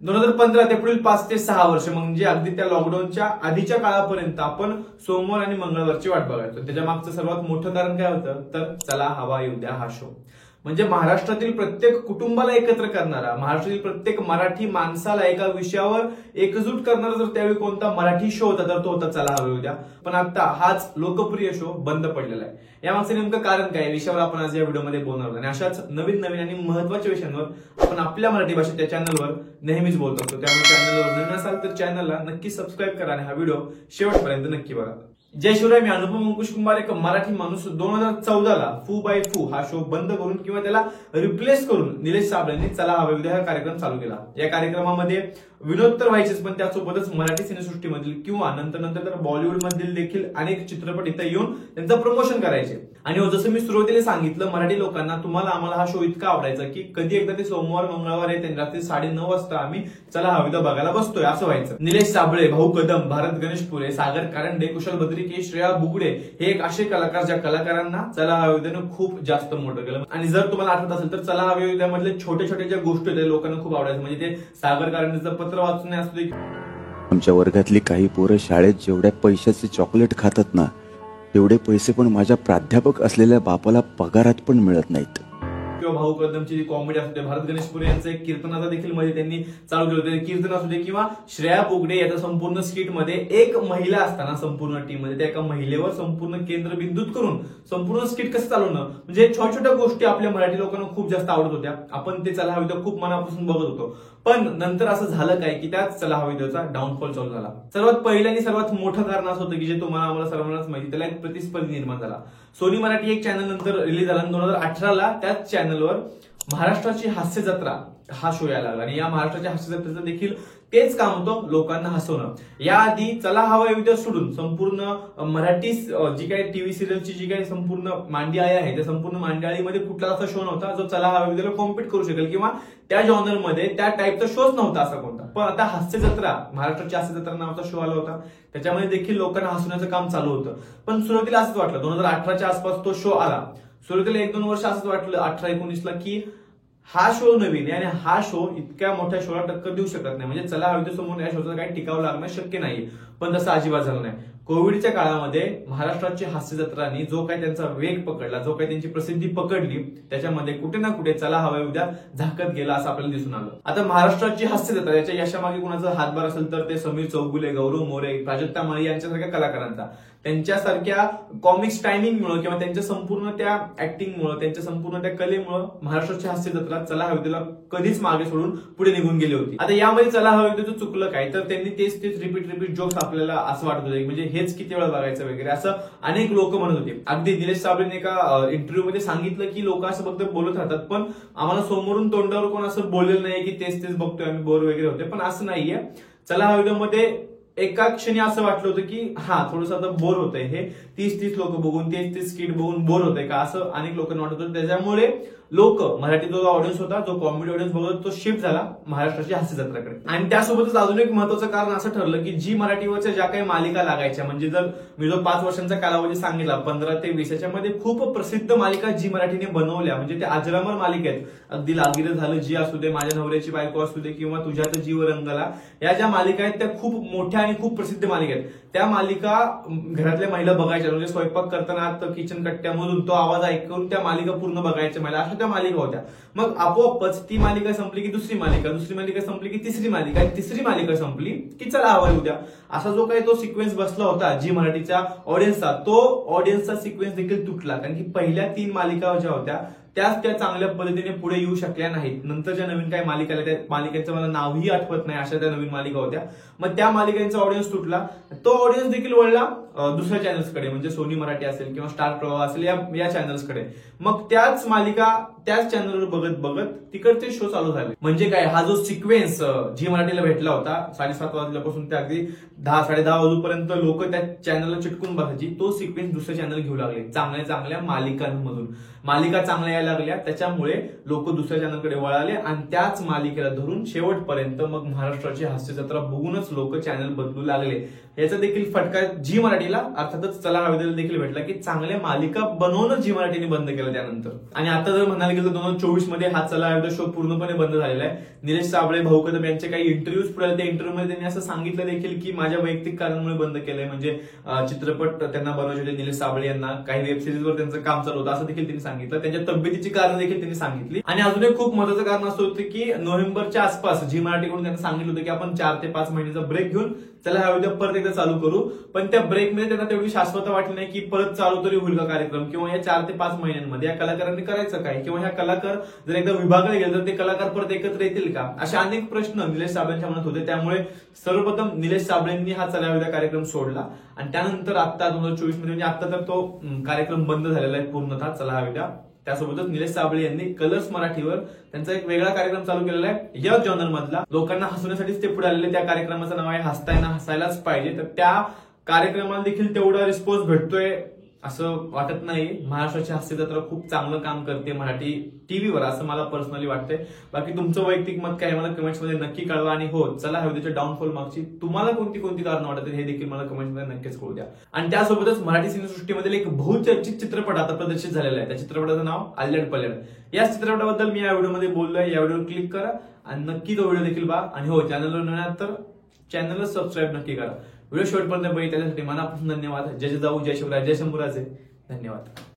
2015 ते पुढील 5 ते 6 वर्ष म्हणजे अगदी त्या लॉकडाऊनच्या आधीच्या काळापर्यंत आपण सोमवार आणि मंगळवारची वाट बघायचो. त्याच्या मागचं सर्वात मोठं कारण काय होतं तर चला हवा येऊ द्या हा शो. म्हणजे महाराष्ट्रातील प्रत्येक कुटुंबाला एकत्र करणारा, महाराष्ट्रातील प्रत्येक मराठी माणसाला एका विषयावर एकजूट करणारा जर त्यावेळी कोणता मराठी शो होता तर तो होता चला हवा येऊ द्या. पण आता हाच लोकप्रिय शो बंद पडलेला आहे. यामागचं नेमकं कारण काय विषयावर आपण आज या व्हिडिओमध्ये बोलणार आहोत. आणि अशाच नवीन नवीन आणि महत्वाच्या विषयांवर आपण आपल्या मराठी भाषेत त्या चॅनलवर नेहमीच बोलत असतो. त्यामुळे चॅनलवर नवीन असाल तर चॅनलला नक्की सबस्क्राईब करा आणि हा व्हिडिओ शेवटपर्यंत नक्की बघा. जय शिवराय, मी अनुपम अंकुश कुंभार. एक मराठी माणूस 2014ला फू बाय फू हा शो बंद करून किंवा त्याला रिप्लेस करून निलेश साबळेंनी चला हवा येऊ द्या हा कार्यक्रम चालू केला. या कार्यक्रमामध्ये विनोद तर व्हायचेच पण त्यासोबतच मराठी सिनेसृष्टीमधील किंवा नंतर तर बॉलिवूड मधील देखील अनेक चित्रपट इथं येऊन त्यांचं प्रमोशन करायचे. आणि जसं मी सुरुवातीला सांगितलं, मराठी लोकांना तुम्हाला आम्हाला हा शो इतका आवडायचा की कधी एकदा ते सोमवार मंगळवार येते रात्री 9:30 वाजता आम्ही चला हवा येऊ द्या बघायला बसतोय असं व्हायचं. निलेश साबळे, भाऊ कदम, भारत गणेशपुरे, सागर कारंडे, कुशल बद्रिके, श्रेया बुगडे हे एक असे कलाकार ज्या कलाकारांना चला हवा येऊ द्यानं खूप जास्त मोठं केलं. आणि जर तुम्हाला आठवत असेल तर चला हवा येऊ द्या मधले छोटे छोटे ज्या गोष्टी होत्या लोकांना खूप आवडायचं. म्हणजे ते सागर कारंडेचं पत्र वाचून असू दे, आमच्या वर्गातली काही पोरं शाळेत जेवढ्या पैशाचे चॉकलेट खातात ना तेवढे पैसे पण माझ्या प्राध्यापक असलेल्या बापाला पगारात पण मिळत नाहीत. किंवा भाऊ कदमची कॉमेडी असू दे, भारत गणेशपुरे यांचं एक कीर्तनाचा देखील मध्ये त्यांनी चालू केलं होतं कीर्तन असू दे, किंवा श्रेया बुगडे याच्या संपूर्ण स्किट मध्ये एक महिला असताना संपूर्ण टीम मध्ये त्या एका महिलेवर संपूर्ण केंद्रबिंदूत करून संपूर्ण स्किट कसं चालवणं, म्हणजे छोट्या छोट्या गोष्टी आपल्या मराठी लोकांना खूप जास्त आवडत होत्या. आपण ते चला हवा येऊ द्या खूप मनापासून बघत होतो. पण नंतर असं झालं काय की त्याच चला हवा येऊ द्याचा डाऊनफॉल चालू झाला. सर्वात पहिलं आणि सर्वात मोठं कारण असं होतं की जे तुम्हाला आम्हाला सर्वांनाच माहिती, त्याला एक प्रतिस्पर्धी निर्माण झाला. सोनी मराठी एक चॅनल नंतर रिलीज झाला. 2018ला त्याच चॅनलवर महाराष्ट्राची हास्य जत्रा हा शो यायला लागला. आणि या महाराष्ट्राच्या हास्य जत्रेचं देखील तेच काम होतं, लोकांना हसवणं. याआधी चला हवा येऊ द्या सोडून संपूर्ण मराठी जी काही टीव्ही सिरियलची जी काही संपूर्ण मांडियाळी आहे त्या संपूर्ण मांडियाळीमध्ये कुठला असा शो नव्हता जो चला हवा येऊ द्याला कॉम्पीट करू शकेल किंवा त्या जॉनरमध्ये त्या टाईपचा शोच नव्हता असा कोणता. पण आता हास्य जत्रा, महाराष्ट्राची हास्य जत्रा नावाचा शो आला होता. त्याच्यामध्ये देखील लोकांना हसवण्याचं काम चालू होतं. पण सुरुवातीला असंच वाटलं, 2018च्या आसपास तो शो आला. सुरुवातीला 1-2 वर्ष असंच वाटलं 18-19ला की हा शो नवीन आहे आणि हा शो इतक्या मोठ्या शोला टक्कर देऊ शकत नाही. म्हणजे चला हवा येऊ द्या समोर या शोचा काही टिकाव लागणं शक्य नाही. पण तसं अजिबात झालं नाही. कोविडच्या काळामध्ये महाराष्ट्राची हास्य जत्रांनी जो काही त्यांचा वेग पकडला, जो काही त्यांची प्रसिद्धी पकडली, त्याच्यामध्ये कुठे ना कुठे चला हवा येऊ द्या झाकत गेला असं आपल्याला दिसून आलं. आता महाराष्ट्राची हास्य जत्रा याच्या यशामागे कुणाचा हातभार असेल तर ते समीर चौगुले, गौरव मोरे, प्राजक्ता माळी यांच्यासारख्या कलाकारांचा. त्यांच्यासारख्या कॉमिक्स टायमिंगमुळे किंवा त्यांच्या संपूर्ण त्या ऍक्टिंगमुळे, त्यांच्या संपूर्ण त्या कलेमुळे महाराष्ट्राची हास्य जत्रा चला हवा येऊ द्याला कधीच मागे सोडून पुढे निघून गेली होती. आता यामध्ये चला हवा येऊ द्याचं चुकलं काय तर त्यांनी तेच रिपीट जोक्स आपल्याला असं वाटत होते म्हणजे हेच किती वेळा बघायचं वगैरे असं अनेक लोक म्हणत होते. अगदी निलेश साबळेने एका इंटरव्ह्यू मध्ये सांगितलं की लोक असं फक्त बोलत राहतात पण आम्हाला समोरून तोंडावर कोण असं बोललेलं नाही की तेच बघतोय आम्ही, बोर वगैरे होते. पण असं नाहीये. चला हवा येऊ द्यामध्ये एका क्षणी असं वाटलं होतं की हा थोडंसं आता बोर होतंय, हे 30 लोक बघून तेच स्किट बघून बोर होतंय का असं अनेक लोकांना वाटत होतं. त्याच्यामुळे लोक मराठी जो ऑडियन्स होता, जो कॉमेडी ऑडियन्स बघत तो शिफ्ट झाला महाराष्ट्राची हास्य जत्राकडे. आणि त्यासोबतच अजून एक महत्वाचं कारण असं ठरलं की जी मराठीवरच्या ज्या काही मालिका लागायच्या, म्हणजे जर मी जो 5 वर्षांचा कालावधी सांगितला 15 ते 20 याच्यामध्ये खूप प्रसिद्ध मालिका जी मराठीने बनवल्या, म्हणजे त्या अजरामर मालिका आहेत. अगदी लागीर झालं जी असू दे, माझ्या नवऱ्याची बायको असू दे किंवा तुझ्यात जीव रंगला, या ज्या मालिका आहेत त्या खूप मोठ्या आणि खूप प्रसिद्ध मालिका आहेत. त्या मालिका घरातल्या महिला बघायच्या, म्हणजे स्वयंपाक करताना किचन कट्ट्यामधून तो आवाज ऐकून त्या मालिका पूर्ण बघायच्या महिला, अशा त्या मालिका होत्या. मग आपोआपच ती मालिका संपली की दुसरी मालिका संपली की तिसरी मालिका संपली की चला हवा येऊ द्या असा जो काही तो सिक्वेन्स बसला होता जी मराठीच्या ऑडियन्सचा, तो ऑडियन्सचा सिक्वेन्स देखील तुटला. कारण की पहिल्या 3 मालिका ज्या होत्या त्याच त्या चांगल्या पद्धतीने पुढे येऊ शकल्या नाहीत. नंतर ज्या नवीन काही मालिका आल्या त्या मालिकांचं मला नावही आठवत नाही, अशा त्या नवीन मालिका होत्या. मग त्या मालिकांचा ऑडियन्स तुटला. तो ऑडियन्स देखील वळला दुसऱ्या चॅनल्सकडे, म्हणजे सोनी मराठी असेल किंवा स्टार प्रवाह असेल या चॅनल्सकडे. मग त्याच मालिका त्याच चॅनलवर बघत तिकडचे शो चालू झाले. म्हणजे काय, हा जो सिक्वेन्स जी मराठीला भेटला होता 7:30 वाजल्यापासून ते अगदी 10-10:30 वाजेपर्यंत लोक त्या चॅनलला चिटकून बघायची, तो सिक्वेन्स दुसरे चॅनल घेऊ लागले. चांगल्या मालिकांमधून मालिका चांगल्या यायला लागल्या, त्याच्यामुळे लोक दुसऱ्या चॅनलकडे वळाले आणि त्याच मालिकेला धरून शेवटपर्यंत मग महाराष्ट्राची हास्य जत्रा बघूनच लोक चॅनल बदलू लागले. याचा देखील फटका जी मराठीला अर्थातच चला हवा येऊ द्याला देखील भेटला की चांगल्या मालिका बनवूनच जी मराठीने बंद केलं त्यानंतर. आणि आता जर म्हणाल सांगितलं 2024 मध्ये हा चला अयोध्या शो पूर्णपणे बंद झालेला आहे. निलेश साबळे, भाऊ कदम यांचे काही इंटरव्ह्यूज पुढे आले. त्या इंटरव्ह्यू मध्ये त्यांनी असं सांगितलं देखील की माझ्या वैयक्तिक कारणामुळे बंद केलंय. म्हणजे चित्रपट त्यांना बनवायचे होते निलेश साबळे यांना, काही वेब सिरीजवर त्यांचं काम चालू होतं असं देखील त्यांनी सांगितलं. त्यांच्या तब्येतीची कारण देखील त्यांनी सांगितली. आणि अजून एक खूप महत्त्वाचं कारण असं होतं की नोव्हेंबरच्या आसपास झी मराठीकडून त्यांना सांगितलं होतं की आपण 4 ते 5 महिन्याचा ब्रेक घेऊन चला हा उद्या परत एकदा चालू करू. पण त्या ब्रेकमध्ये त्यांना तेवढी शाश्वत वाटली नाही की परत चालू तरी होईल का कार्यक्रम, किंवा या 4 ते 5 महिन्यांमध्ये या कलाकारांनी करायचं काय, किंवा ह्या कलाकार जर एकदा विभागले गेले तर ते कलाकार परत एकत्र येतील का, अशा अनेक प्रश्न निलेश साबळेंच्या मनात होते. त्यामुळे सर्वप्रथम निलेश साबळेंनी हा चला उद्या कार्यक्रम सोडला आणि त्यानंतर आता 2024 मध्ये म्हणजे आता तर तो कार्यक्रम बंद झालेला आहे पूर्णतः चला उद्या. त्यासोबतच निलेश साबळे यांनी कलर्स मराठीवर त्यांचा एक वेगळा कार्यक्रम चालू केलेला आहे या जॉनर मधला. लोकांना हसवण्यासाठीच ते पुढे आलेले. त्या कार्यक्रमाचं नाव आहे हसताना हसायलाच पाहिजे. तर त्या कार्यक्रमाला देखील तेवढा रिस्पॉन्स भेटतोय असं वाटत नाही. महाराष्ट्राची हास्य जत्रा खूप चांगलं काम करते मराठी टीव्हीवर असं मला पर्सनली वाटतंय. बाकी तुमचं वैयक्तिक मत काय मला कमेंट्स मध्ये नक्की कळवा. आणि हो, चला हवी त्याच्या डाऊनफॉल मागची तुम्हाला कोणती कोणती कारणं वाटत हे देखील मला कमेंट्स मध्ये नक्कीच कळू द्या. आणि त्यासोबतच मराठी सिनेसृष्टीमधील एक बहुचर्चित चित्रपट आता प्रदर्शित झालेला आहे. त्या चित्रपटाचं नाव अल्लड पल्लड. या चित्रपटाबद्दल मी या व्हिडिओमध्ये बोललोय. या व्हिडिओवर क्लिक करा आणि नक्की तो व्हिडिओ देखील पहा. आणि हो, चॅनलवर नव्या तर चॅनलला सबस्क्राईब नक्की करा. व्हिडिओ शेवटपर्यंत बघितल्यासाठी मनापासून धन्यवाद. जय जाऊ, जय शिवराय, जय शंभूराजे. धन्यवाद.